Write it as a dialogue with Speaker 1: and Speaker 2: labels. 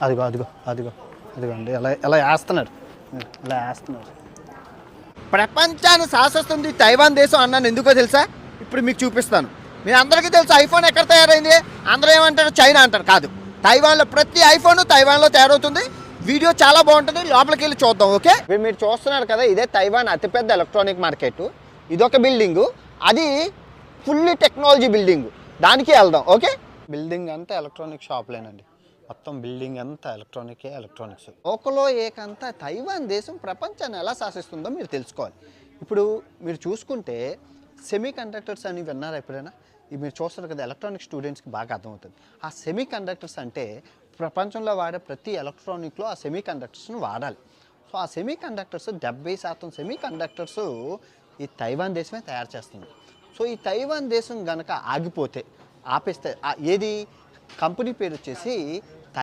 Speaker 1: అదిగో అదిగో అదిగో అదిగోండి ఎలా వేస్తున్నారు, ఇలా వేస్తున్నారు. ప్రపంచాన్ని శాసిస్తుంది తైవాన్ దేశం అన్నాను ఎందుకో తెలుసా? ఇప్పుడు మీకు చూపిస్తాను. మీ అందరికీ తెలుసు ఐఫోన్ ఎక్కడ తయారైంది? అందరూ ఏమంటారు? చైనా అంటారు. కాదు, తైవాన్లో ప్రతి ఐఫోన్ తైవాన్లో తయారవుతుంది. వీడియో చాలా బాగుంటుంది, లోపలికి వెళ్ళి చూద్దాం. ఓకే, మీరు చూస్తున్నారు కదా, ఇదే తైవాన్ అతిపెద్ద ఎలక్ట్రానిక్ మార్కెట్. ఇదొక బిల్డింగు, అది ఫుల్లీ టెక్నాలజీ బిల్డింగ్. దానికి వెళ్దాం. ఓకే, బిల్డింగ్ అంతా ఎలక్ట్రానిక్ షాప్లేనండి. మొత్తం బిల్డింగ్ అంతా ఎలక్ట్రానిక్స్. ఒకలో ఏకంతా తైవాన్ దేశం ప్రపంచాన్ని ఎలా శాసిస్తుందో మీరు తెలుసుకోవాలి. ఇప్పుడు మీరు చూసుకుంటే సెమీ కండక్టర్స్ అని విన్నారా ఎప్పుడైనా? ఇవి మీరు చూస్తారు కదా, ఎలక్ట్రానిక్ స్టూడెంట్స్కి బాగా అర్థమవుతుంది. ఆ సెమీ కండక్టర్స్ అంటే ప్రపంచంలో వాడే ప్రతి ఎలక్ట్రానిక్లో ఆ సెమీ కండక్టర్స్ని వాడాలి. సో ఆ సెమీ కండక్టర్స్ 70% సెమీ కండక్టర్స్ ఈ తైవాన్ దేశమే తయారు చేస్తుంది. సో ఈ తైవాన్ దేశం కనుక ఆగిపోతే, ఆపేస్తే, ఏది కంపెనీ పేరు వచ్చేసి